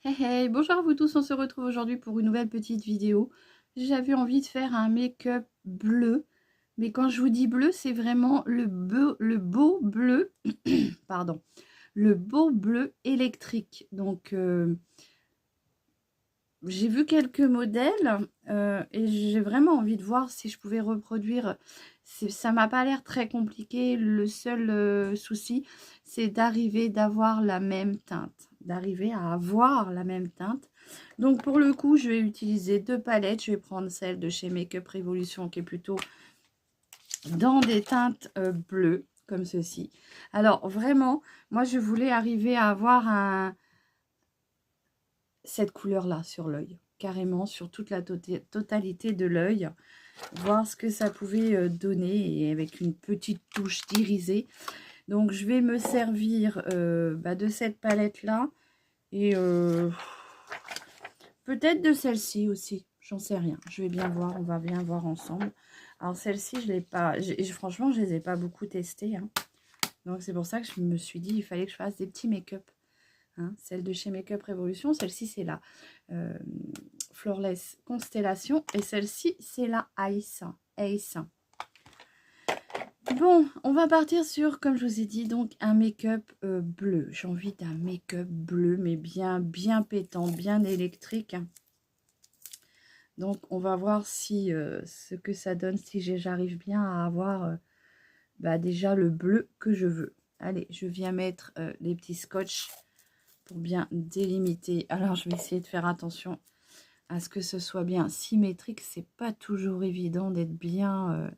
Hey hey, bonjour à vous tous, on se retrouve aujourd'hui pour une nouvelle petite vidéo. J'avais envie de faire un make-up bleu, mais quand je vous dis bleu, c'est vraiment le beau bleu, pardon, le beau bleu électrique. Donc, j'ai vu quelques modèles et j'ai vraiment envie de voir si je pouvais reproduire. Ça m'a pas l'air très compliqué. Le seul souci, c'est d'avoir la même teinte. D'arriver à avoir la même teinte. Donc pour le coup, je vais utiliser deux palettes. Je vais prendre celle de chez Makeup Revolution qui est plutôt dans des teintes bleues, comme ceci. Alors vraiment, moi je voulais arriver à avoir cette couleur-là sur l'œil, carrément sur toute la totalité de l'œil, voir ce que ça pouvait donner et avec une petite touche d'irisé. Donc je vais me servir de cette palette-là et peut-être de celle-ci aussi, j'en sais rien. Je vais bien voir, on va bien voir ensemble. Alors celle-ci, je l'ai pas, franchement, je les ai pas beaucoup testées, hein. Donc c'est pour ça que je me suis dit, il fallait que je fasse des petits make-up. Hein, celle de chez Makeup Revolution, celle-ci c'est la Flawless Constellation et celle-ci c'est la Ace. Bon, on va partir sur, comme je vous ai dit, donc un make-up bleu. J'ai envie d'un make-up bleu, mais bien pétant, bien électrique. Donc on va voir si ce que ça donne, si j'arrive bien à avoir déjà le bleu que je veux. Allez, je viens mettre les petits scotch pour bien délimiter. Alors, je vais essayer de faire attention à ce que ce soit bien symétrique. C'est pas toujours évident d'être bien...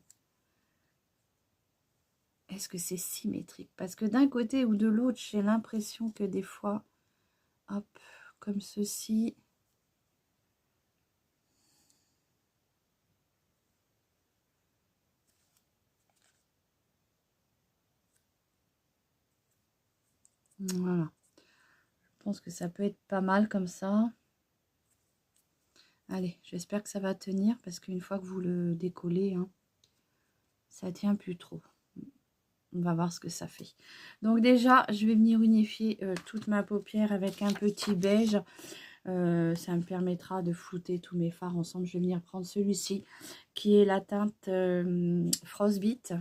Est-ce que c'est symétrique? Parce que d'un côté ou de l'autre, j'ai l'impression que des fois, hop, comme ceci... Voilà. Je pense que ça peut être pas mal comme ça. Allez, j'espère que ça va tenir parce qu'une fois que vous le décollez, hein, ça tient plus trop. On va voir ce que ça fait. Donc déjà, je vais venir unifier toute ma paupière avec un petit beige. Ça me permettra de flouter tous mes fards ensemble. Je vais venir prendre celui-ci qui est la teinte Frostbite.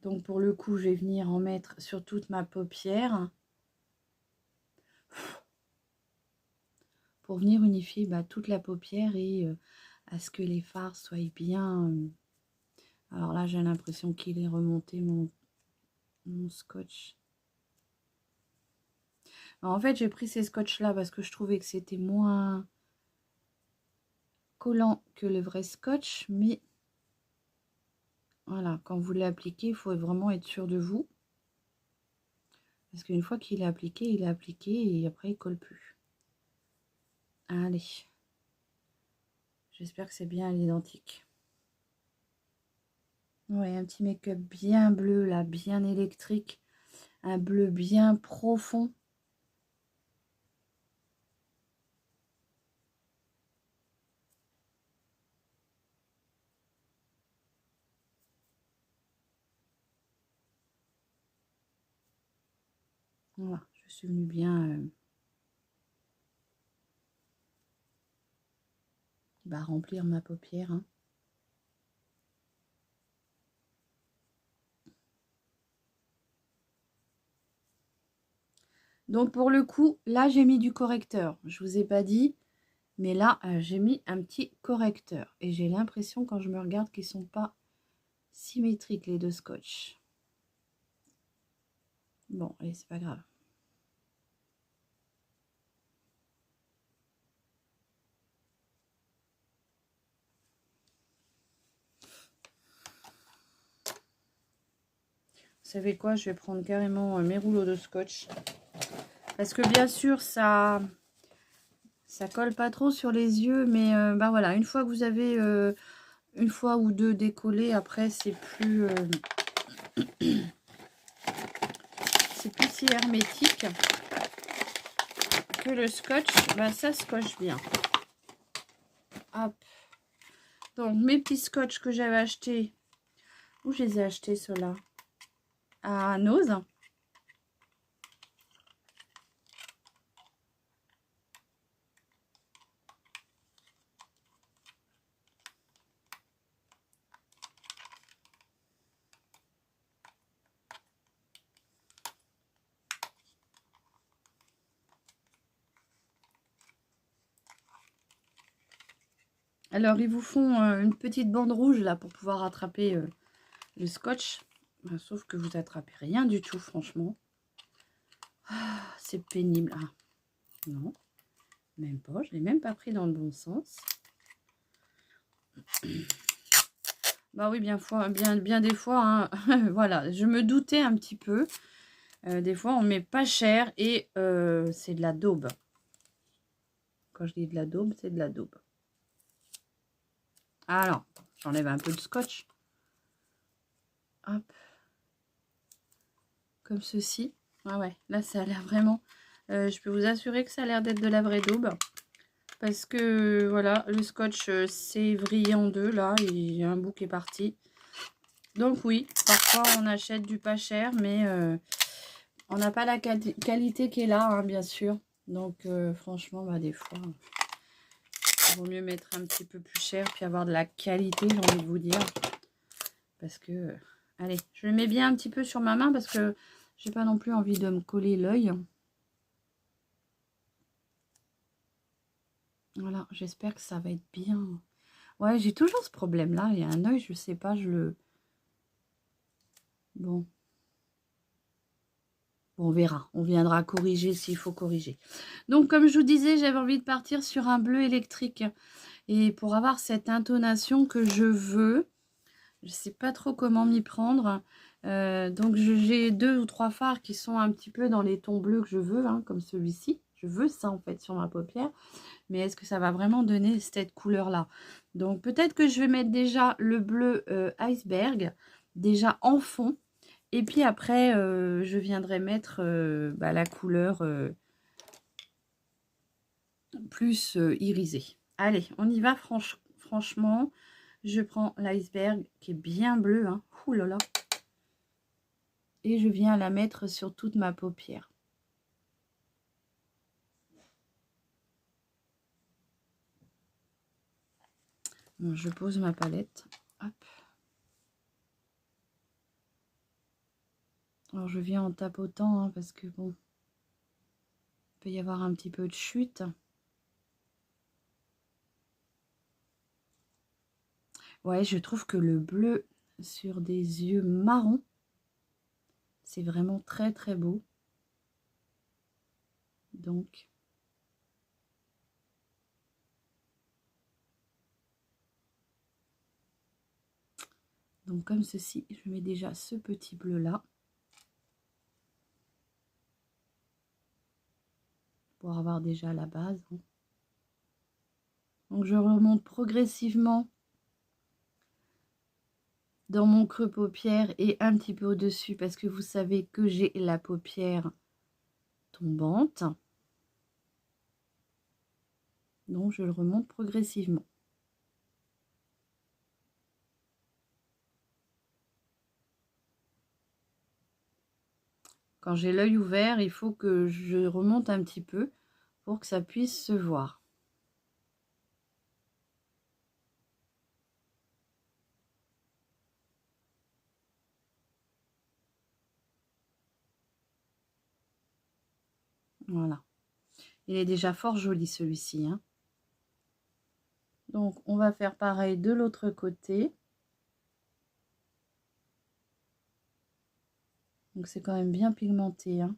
Donc pour le coup, je vais venir en mettre sur toute ma paupière. Pour venir unifier toute la paupière et à ce que les fards soient bien... alors là, j'ai l'impression qu'il est remonté mon scotch. Alors, en fait, j'ai pris ces scotch-là parce que je trouvais que c'était moins collant que le vrai scotch. Mais voilà, quand vous l'appliquez, il faut vraiment être sûr de vous. Parce qu'une fois qu'il est appliqué et après il colle plus. Allez. J'espère que c'est bien à l'identique. Ouais, un petit make-up bien bleu là, bien électrique. Un bleu bien profond. Voilà, je suis venue bien remplir ma paupière. Hein. Donc pour le coup, là j'ai mis du correcteur. Je vous ai pas dit, mais là j'ai mis un petit correcteur. Et j'ai l'impression quand je me regarde qu'ils sont pas symétriques les deux scotch. Bon, allez, c'est pas grave. Vous savez quoi, je vais prendre carrément mes rouleaux de scotch. Parce que bien sûr, ça colle pas trop sur les yeux. Mais voilà, une fois que vous avez une fois ou deux décollés, après, c'est plus si hermétique que le scotch. Ça scotche bien. Hop. Donc, mes petits scotch que j'avais achetés. Où je les ai achetés, ceux-là? à Nose. Alors, ils vous font une petite bande rouge là pour pouvoir attraper le scotch. Sauf que vous attrapez rien du tout, franchement. Ah, c'est pénible. Ah, non, même pas. Je l'ai même pas pris dans le bon sens. Bah oui, bien des fois. Hein. Voilà, je me doutais un petit peu. Des fois, on met pas cher et c'est de la daube. Quand je dis de la daube, c'est de la daube. Alors, j'enlève un peu de scotch. Hop. Comme ceci. Ah ouais, là, ça a l'air vraiment... je peux vous assurer que ça a l'air d'être de la vraie daube. Parce que, voilà, le scotch s'est vrillé en deux, là. Et un bout qui est parti. Donc oui, parfois, on achète du pas cher, mais on n'a pas la qualité qui est là, hein, bien sûr. Donc, franchement, bah, des fois... Il vaut mieux mettre un petit peu plus cher, puis avoir de la qualité, j'ai envie de vous dire. Parce que, allez, je le mets bien un petit peu sur ma main parce que j'ai pas non plus envie de me coller l'œil. Voilà, j'espère que ça va être bien. Ouais, j'ai toujours ce problème-là. Il y a un œil, je sais pas, je le... Bon. On verra. On viendra corriger s'il faut corriger. Donc, comme je vous disais, j'avais envie de partir sur un bleu électrique. Et pour avoir cette intonation que je veux, je sais pas trop comment m'y prendre. Donc, j'ai 2 ou 3 fards qui sont un petit peu dans les tons bleus que je veux, hein, comme celui-ci. Je veux ça, en fait, sur ma paupière. Mais est-ce que ça va vraiment donner cette couleur-là? Donc, peut-être que je vais mettre déjà le bleu iceberg, déjà en fond. Et puis après, je viendrai mettre la couleur plus irisée. Allez, on y va franchement. Je prends l'iceberg qui est bien bleu. Hein. Ouh là là. Et je viens la mettre sur toute ma paupière. Bon, je pose ma palette. Hop. Alors, je viens en tapotant hein, parce que bon, il peut y avoir un petit peu de chute. Ouais, je trouve que le bleu sur des yeux marrons, c'est vraiment très très beau. Donc, comme ceci, je mets déjà ce petit bleu là. Pour avoir déjà la base. Hein. Donc, je remonte progressivement dans mon creux paupière et un petit peu au-dessus parce que vous savez que j'ai la paupière tombante. Donc, je le remonte progressivement. Quand j'ai l'œil ouvert, il faut que je remonte un petit peu pour que ça puisse se voir. Voilà. Il est déjà fort joli celui-ci. Hein. Donc, on va faire pareil de l'autre côté. Donc, c'est quand même bien pigmenté. Hein.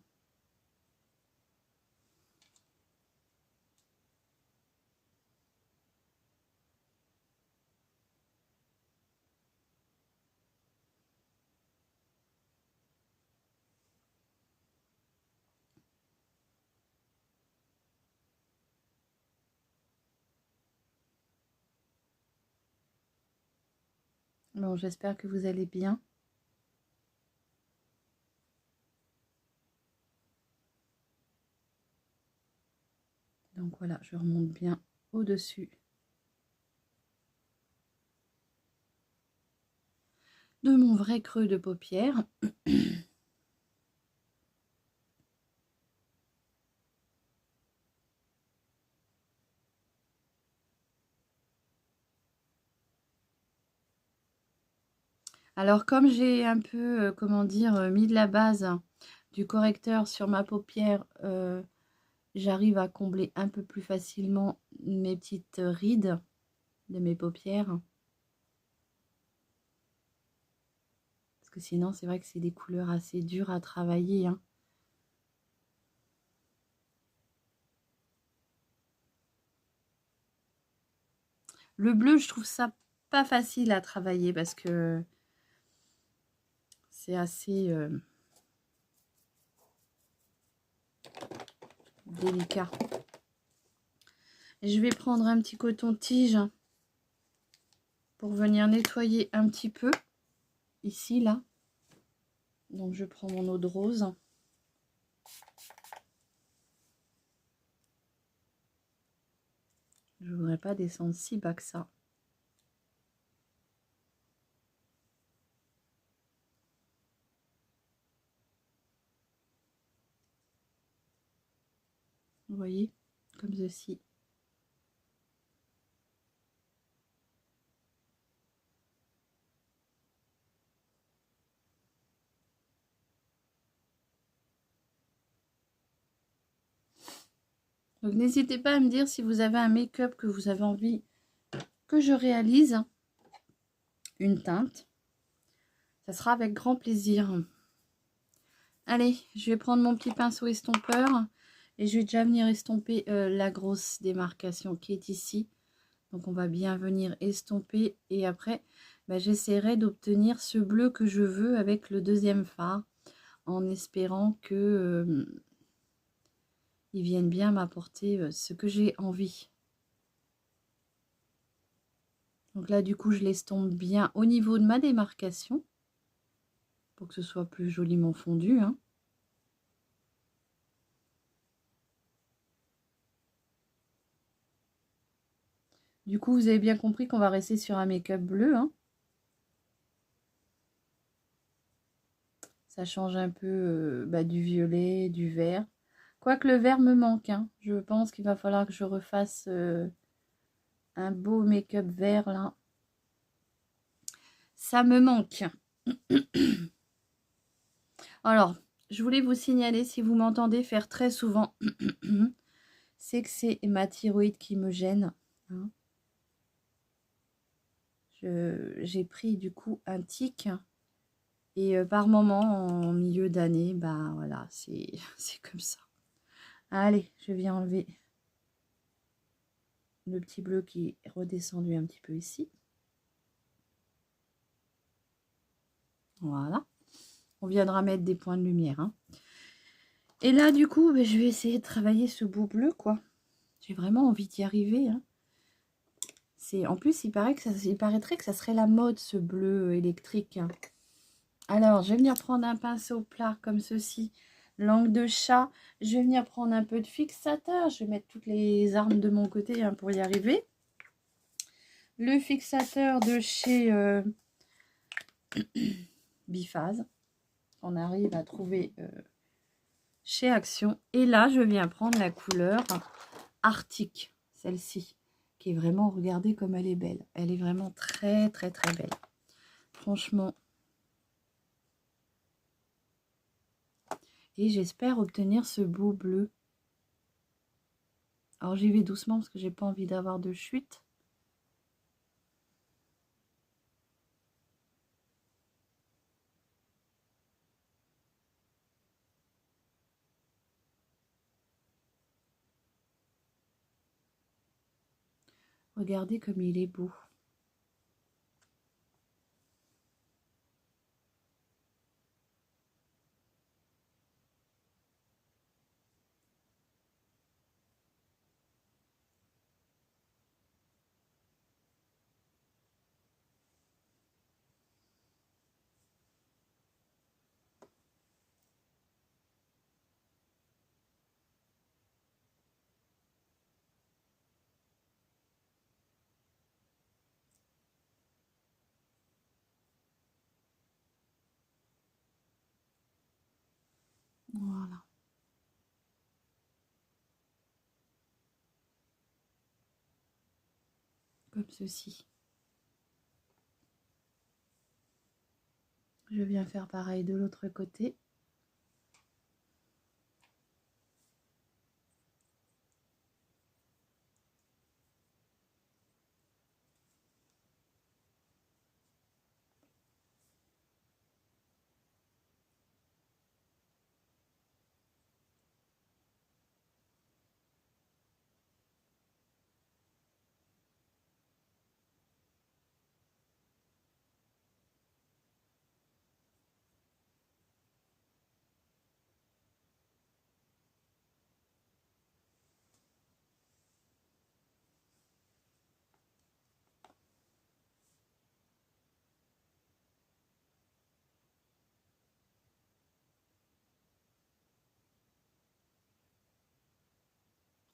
Bon, j'espère que vous allez bien. Donc voilà, je remonte bien au-dessus de mon vrai creux de paupière. Alors, comme j'ai un peu, comment dire, mis de la base du correcteur sur ma paupière, j'arrive à combler un peu plus facilement mes petites rides de mes paupières. Parce que sinon, c'est vrai que c'est des couleurs assez dures à travailler, hein. Le bleu, je trouve ça pas facile à travailler parce que c'est assez délicat. Et je vais prendre un petit coton-tige pour venir nettoyer un petit peu ici, là. Donc, je prends mon eau de rose. Je voudrais pas descendre si bas que ça. Vous voyez, comme ceci. Donc, n'hésitez pas à me dire si vous avez un make-up que vous avez envie que je réalise. Une teinte. Ça sera avec grand plaisir. Allez, je vais prendre mon petit pinceau estompeur et je vais déjà venir estomper la grosse démarcation qui est ici. Donc, on va bien venir estomper et après, bah, j'essaierai d'obtenir ce bleu que je veux avec le deuxième fard en espérant que ils viennent bien m'apporter ce que j'ai envie. Donc là, du coup, je l'estompe bien au niveau de ma démarcation pour que ce soit plus joliment fondu, hein. Du coup, vous avez bien compris qu'on va rester sur un make-up bleu, hein. Ça change un peu bah, du violet, du vert. Quoique le vert me manque, hein. Je pense qu'il va falloir que je refasse un beau make-up vert, là. Ça me manque. Alors, je voulais vous signaler, si vous m'entendez faire très souvent, c'est que c'est ma thyroïde qui me gêne, hein. J'ai pris du coup un tic et par moment en milieu d'année, bah voilà, c'est comme ça. Allez, je viens enlever le petit bleu qui est redescendu un petit peu ici. Voilà. On viendra mettre des points de lumière, hein. Et là, du coup, bah, je vais essayer de travailler ce beau bleu, quoi. J'ai vraiment envie d'y arriver, hein. En plus, il paraîtrait que ça serait la mode, ce bleu électrique, hein. Alors, je vais venir prendre un pinceau plat comme ceci, langue de chat. Je vais venir prendre un peu de fixateur. Je vais mettre toutes les armes de mon côté, hein, pour y arriver. Le fixateur de chez Biphase. On arrive à trouver chez Action. Et là, je viens prendre la couleur Arctique, celle-ci, qui est vraiment, regardez comme elle est belle. Elle est vraiment très, très, très belle. Franchement. Et j'espère obtenir ce beau bleu. Alors, j'y vais doucement parce que j'ai pas envie d'avoir de chute. Regardez comme il est beau. Voilà. Comme ceci. Je viens faire pareil de l'autre côté.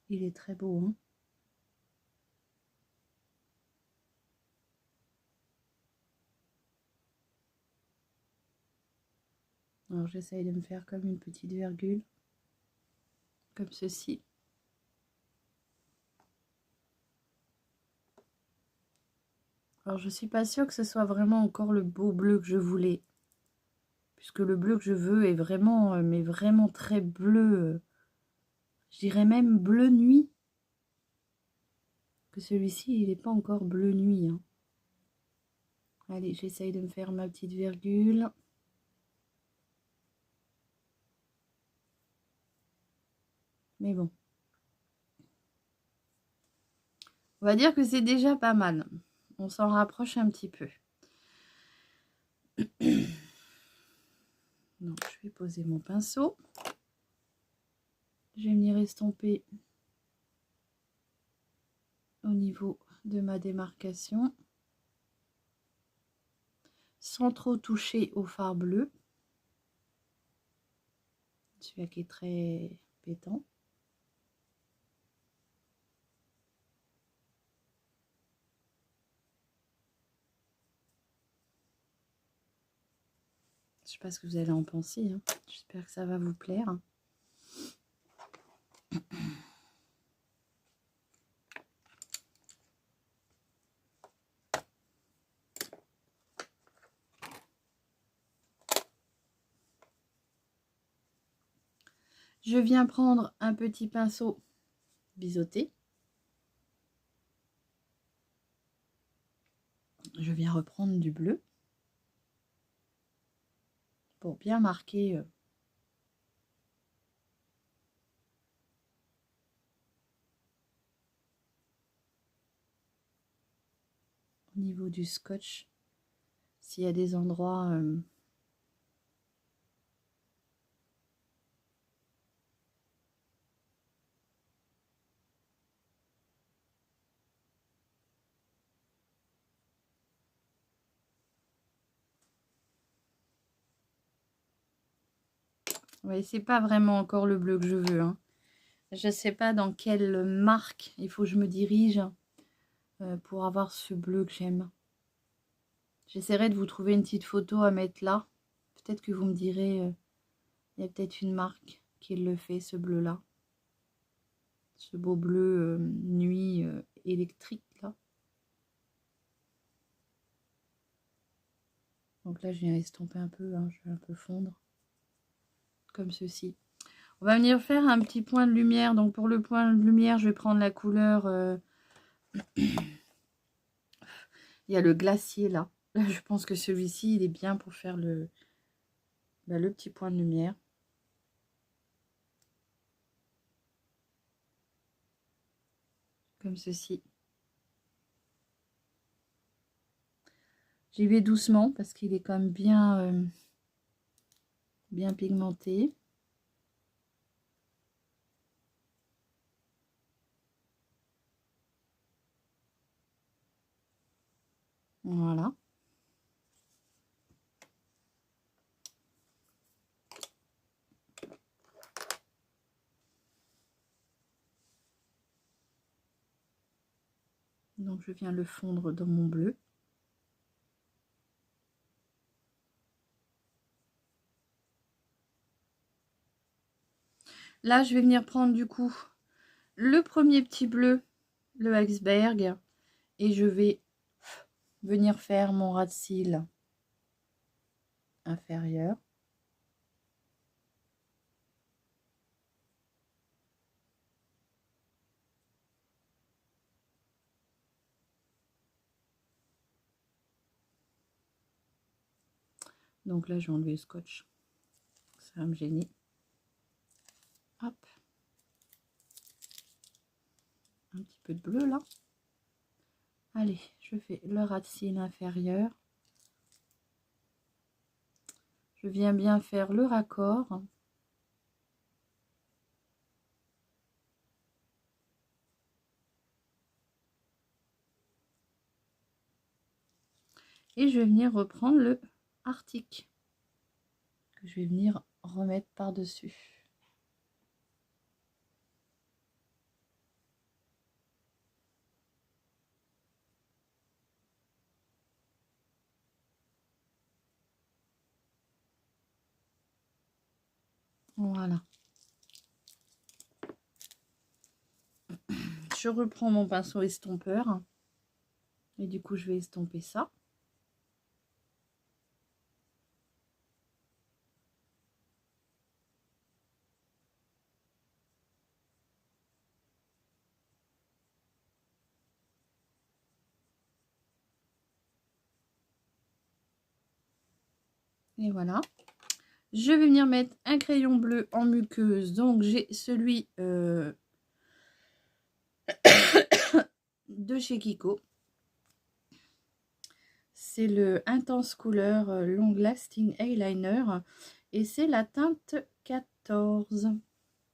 Il est très beau, hein? Alors j'essaye de me faire comme une petite virgule, comme ceci. Alors je suis pas sûre que ce soit vraiment encore le beau bleu que je voulais, puisque le bleu que je veux est vraiment, mais vraiment très bleu. Je dirais même bleu nuit. Que celui-ci, il n'est pas encore bleu nuit, hein. Allez, j'essaye de me faire ma petite virgule. Mais bon. On va dire que c'est déjà pas mal. On s'en rapproche un petit peu. Donc, je vais poser mon pinceau. Je vais venir estomper au niveau de ma démarcation. Sans trop toucher au fard bleu. Celui-là qui est très pétant. Je ne sais pas ce que vous allez en penser, hein. J'espère que ça va vous plaire. Je viens prendre un petit pinceau biseauté. Je viens reprendre du bleu pour bien marquer au niveau du scotch s'il y a des endroits ouais, c'est pas vraiment encore le bleu que je veux, hein. Je sais pas dans quelle marque il faut que je me dirige pour avoir ce bleu que j'aime. J'essaierai de vous trouver une petite photo à mettre là. Peut-être que vous me direz, il y a peut-être une marque qui le fait, ce bleu-là. Ce beau bleu nuit électrique, là. Donc là, je viens estomper un peu, hein, je vais un peu fondre. Comme ceci. On va venir faire un petit point de lumière. Donc pour le point de lumière, je vais prendre la couleur... il y a le glacier là. Je pense que celui-ci, il est bien pour faire le petit point de lumière. Comme ceci. J'y vais doucement parce qu'il est quand même bien, bien pigmenté. Voilà. Donc je viens le fondre dans mon bleu. Là, je vais venir prendre du coup le premier petit bleu, le iceberg, et je vais venir faire mon ras de cils inférieur. Donc là, je vais enlever le scotch. Ça va me gêner. Hop. Un petit peu de bleu là. Allez, je fais le ras de cils inférieur. Je viens bien faire le raccord. Et je vais venir reprendre le arctique que je vais venir remettre par-dessus. Voilà. Je reprends mon pinceau estompeur. Et du coup, je vais estomper ça. Et voilà. Je vais venir mettre un crayon bleu en muqueuse. Donc, j'ai celui de chez Kiko. C'est le Intense Couleur Long Lasting Eyeliner. Et c'est la teinte 14.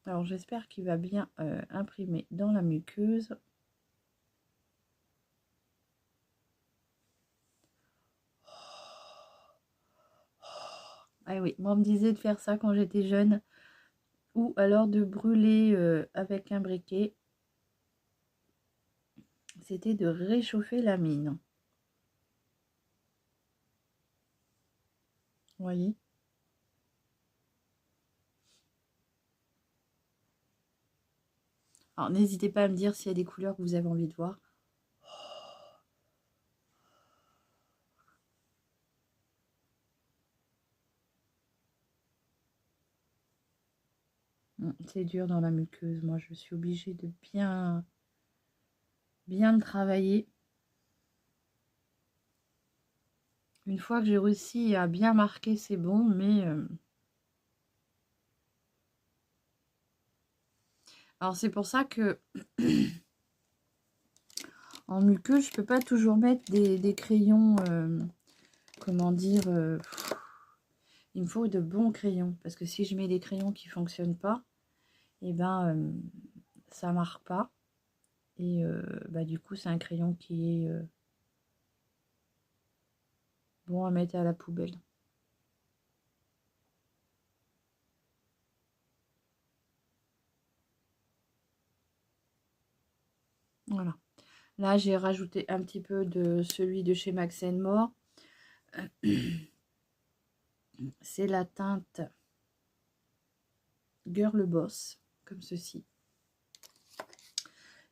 Alors, j'espère qu'il va bien imprimer dans la muqueuse. Ah oui, moi on me disait de faire ça quand j'étais jeune. Ou alors de brûler avec un briquet. C'était de réchauffer la mine. Vous voyez? Alors n'hésitez pas à me dire s'il y a des couleurs que vous avez envie de voir. C'est dur dans la muqueuse. Moi, je suis obligée de bien le travailler. Une fois que j'ai réussi à bien marquer, c'est bon, mais... Alors, c'est pour ça que... en muqueuse, je peux pas toujours mettre des crayons... comment dire... il me faut de bons crayons. Parce que si je mets des crayons qui fonctionnent pas, et ben, ça marque pas. Et bah, du coup, c'est un crayon qui est bon à mettre à la poubelle. Voilà. Là, j'ai rajouté un petit peu de celui de chez Max More. C'est la teinte Girl Boss, comme ceci.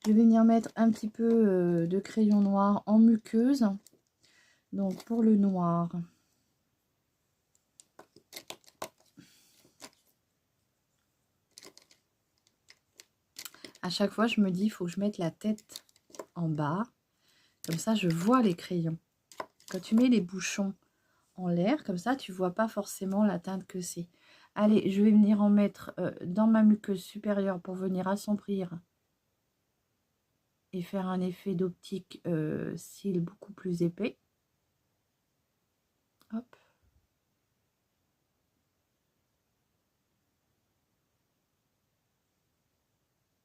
Je vais venir mettre un petit peu de crayon noir en muqueuse. Donc, pour le noir, à chaque fois, je me dis, il faut que je mette la tête en bas. Comme ça, je vois les crayons. Quand tu mets les bouchons en l'air, comme ça, tu vois pas forcément la teinte que c'est. Allez, je vais venir en mettre dans ma muqueuse supérieure pour venir assombrir et faire un effet d'optique cils beaucoup plus épais. Hop.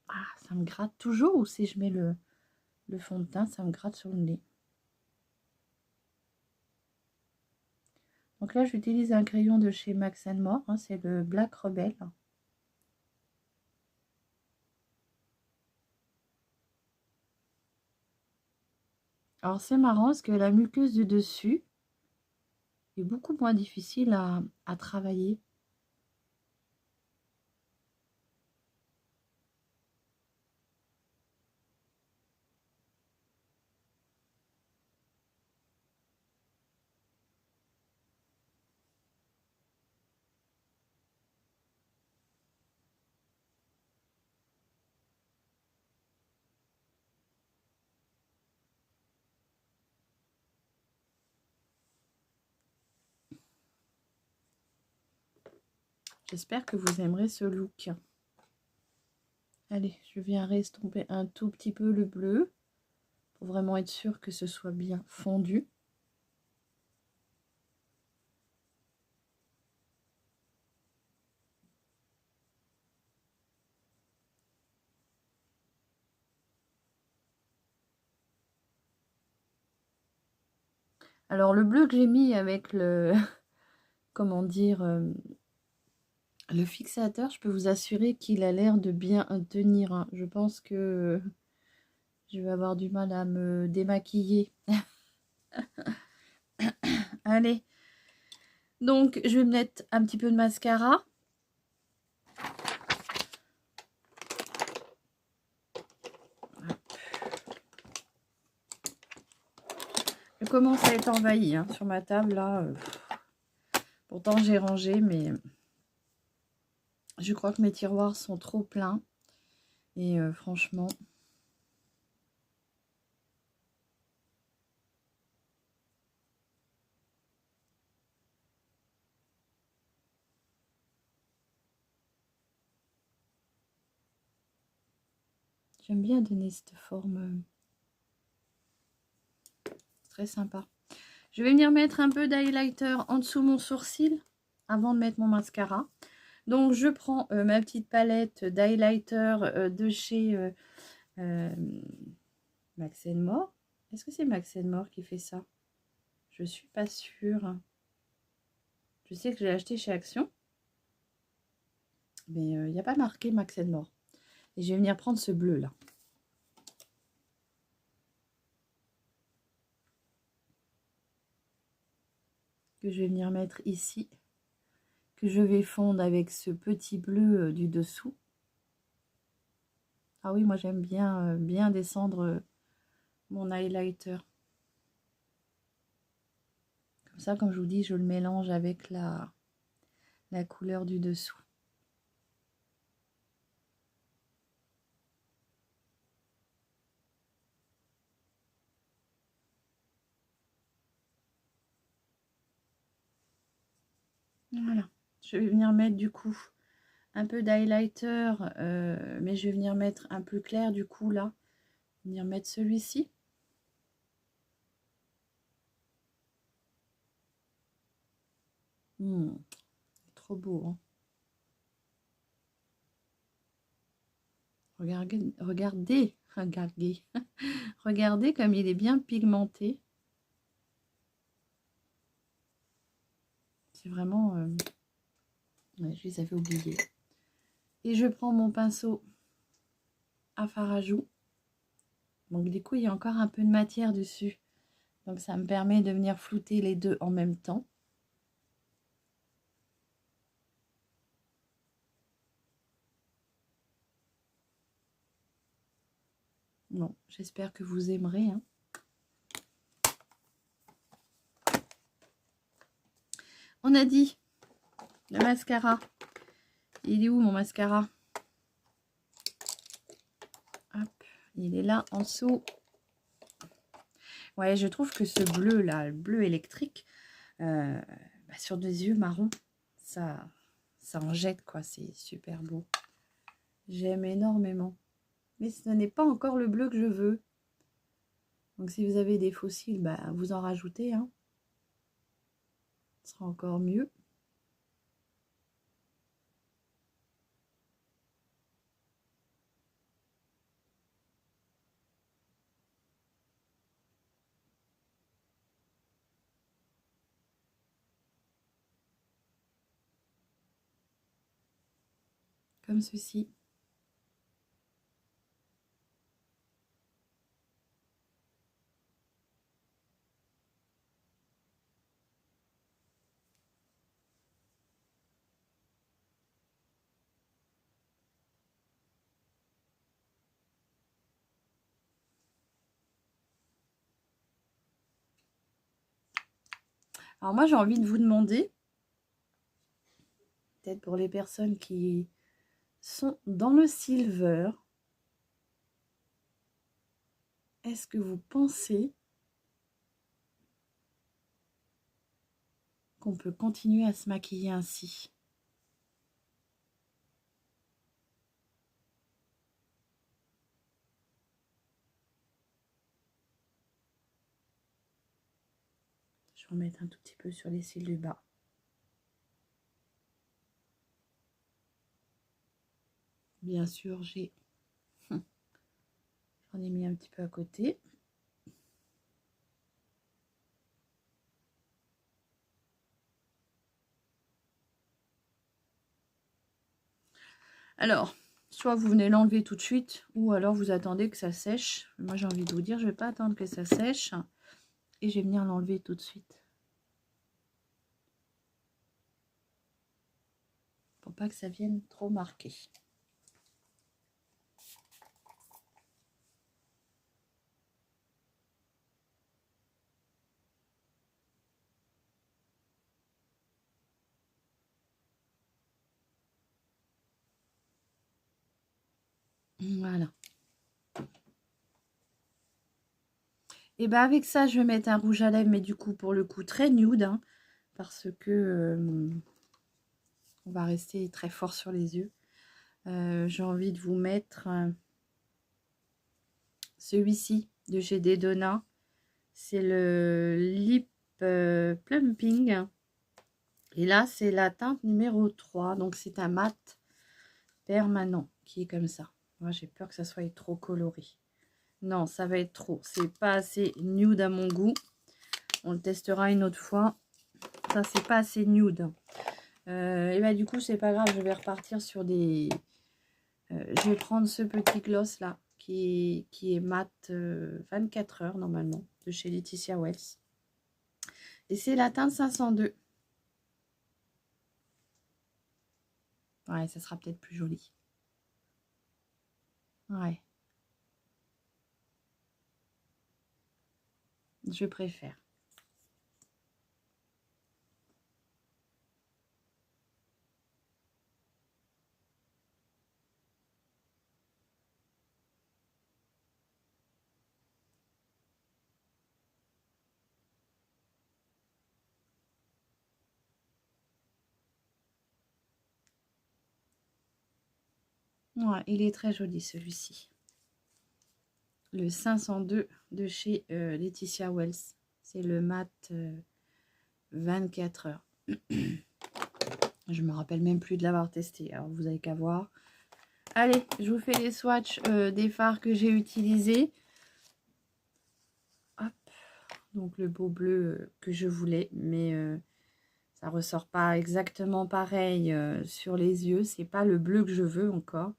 Ah, ça me gratte toujours, ou si je mets le fond de teint, ça me gratte sur le nez. Donc là, j'utilise un crayon de chez Max More, hein, c'est le Black Rebel. Alors c'est marrant parce que la muqueuse du dessus est beaucoup moins difficile à travailler. J'espère que vous aimerez ce look. Allez, je viens restomper un tout petit peu le bleu pour vraiment être sûr que ce soit bien fondu. Alors le bleu que j'ai mis avec le, comment dire, le fixateur, je peux vous assurer qu'il a l'air de bien tenir, hein. Je pense que je vais avoir du mal à me démaquiller. Allez, donc je vais mettre un petit peu de mascara. Je commence à être envahie hein, sur ma table là. Pourtant j'ai rangé, mais je crois que mes tiroirs sont trop pleins. Et franchement... J'aime bien donner cette forme. C'est très sympa. Je vais venir mettre un peu d'highlighter en dessous mon sourcil avant de mettre mon mascara. Donc je prends ma petite palette d'highlighter de chez Max More. Est-ce que c'est Max More qui fait ça? Je suis pas sûre. Je sais que je l'ai acheté chez Action. Mais il n'y a pas marqué Max More. Et je vais venir prendre ce bleu là. Que je vais venir mettre ici. Que je vais fondre avec ce petit bleu du dessous. Ah oui, moi j'aime bien, bien descendre mon highlighter. Comme ça, comme je vous dis, je le mélange avec la couleur du dessous. Voilà. Je vais venir mettre du coup un peu d'highlighter, mais je vais venir mettre un plus clair du coup là. Venir mettre celui-ci. Trop beau. Hein. Regardez, regardez comme il est bien pigmenté. C'est vraiment... ouais, je les avais oubliés. Et je prends mon pinceau à fard à joues. Donc du coup, il y a encore un peu de matière dessus. Donc ça me permet de venir flouter les deux en même temps. Bon, j'espère que vous aimerez. Hein. On a dit le mascara. Il est où mon mascara? Hop, il est là en dessous. Ouais, je trouve que ce bleu là, le bleu électrique, sur des yeux marrons, ça en jette quoi. C'est super beau. J'aime énormément. Mais ce n'est pas encore le bleu que je veux. Donc si vous avez des fossiles, bah, vous en rajoutez. Hein. Ce sera encore mieux. Comme ceci. Alors moi j'ai envie de vous demander, peut-être pour les personnes qui sont dans le silver, est-ce que vous pensez qu'on peut continuer à se maquiller ainsi? Je vais en mettre un tout petit peu sur les cils du bas. Bien sûr, j'en ai mis un petit peu à côté. Alors, soit vous venez l'enlever tout de suite, ou alors vous attendez que ça sèche. Moi, j'ai envie de vous dire, je ne vais pas attendre que ça sèche. Et je vais venir l'enlever tout de suite. Pour pas que ça vienne trop marqué. Voilà. Et bien avec ça, je vais mettre un rouge à lèvres, mais du coup, pour le coup, très nude. Hein, parce que on va rester très fort sur les yeux. J'ai envie de vous mettre celui-ci de chez Dedona. C'est le Lip Plumping. Et là, c'est la teinte numéro 3. Donc, c'est un mat permanent qui est comme ça. Moi, j'ai peur que ça soit trop coloré. Non, ça va être trop. C'est pas assez nude à mon goût. On le testera une autre fois. Ça, c'est pas assez nude. Et bah, du coup, c'est pas grave. Je vais repartir sur des... je vais prendre ce petit gloss là qui est mat 24 heures normalement de chez Laetitia Wells. Et c'est la teinte 502. Ouais, ça sera peut-être plus joli. Ouais. Je préfère. Ouais, il est très joli celui-ci. Le 502 de chez Laetitia Wells. C'est le mat 24 heures. Je me rappelle même plus de l'avoir testé. Alors, vous avez qu'à voir. Allez, je vous fais les swatchs des fards que j'ai utilisés. Hop. Donc, le beau bleu que je voulais. Mais ça ressort pas exactement pareil sur les yeux. C'est pas le bleu que je veux encore.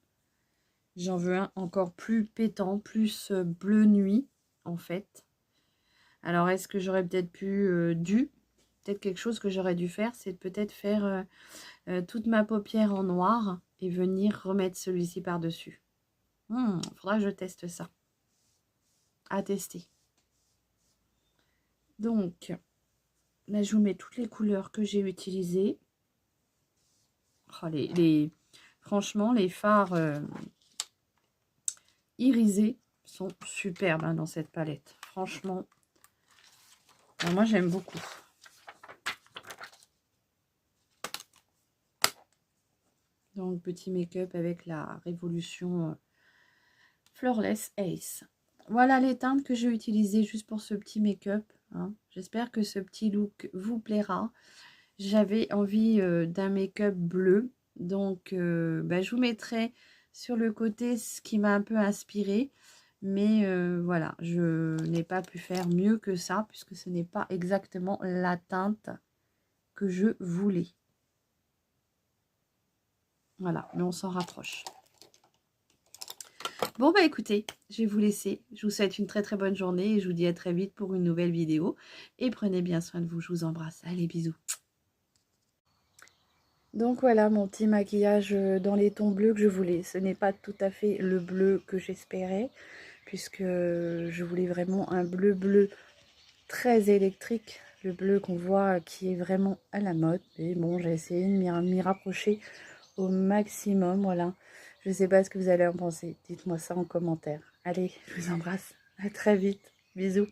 J'en veux un encore plus pétant, plus bleu nuit, en fait. Alors, est-ce que j'aurais peut-être peut-être quelque chose que j'aurais dû faire, c'est peut-être faire toute ma paupière en noir et venir remettre celui-ci par-dessus. Faudra que je teste ça. À tester. Donc, là, je vous mets toutes les couleurs que j'ai utilisées. Oh, franchement, les fards irisés sont superbes hein, dans cette palette. Franchement, moi, j'aime beaucoup. Donc, petit make-up avec la Révolution Flawless Ace. Voilà les teintes que j'ai utilisées juste pour ce petit make-up. Hein. J'espère que ce petit look vous plaira. J'avais envie d'un make-up bleu. Donc, je vous mettrai sur le côté ce qui m'a un peu inspiré. Mais voilà, je n'ai pas pu faire mieux que ça puisque ce n'est pas exactement la teinte que je voulais. Voilà, mais on s'en rapproche. Bon, bah écoutez, je vais vous laisser. Je vous souhaite une très très bonne journée et je vous dis à très vite pour une nouvelle vidéo. Et prenez bien soin de vous, je vous embrasse. Allez, bisous. Donc voilà mon petit maquillage dans les tons bleus que je voulais. Ce n'est pas tout à fait le bleu que j'espérais, puisque je voulais vraiment un bleu très électrique. Le bleu qu'on voit qui est vraiment à la mode. Et bon, j'ai essayé de m'y rapprocher au maximum, voilà. Je ne sais pas ce que vous allez en penser. Dites-moi ça en commentaire. Allez, je vous embrasse. À très vite. Bisous.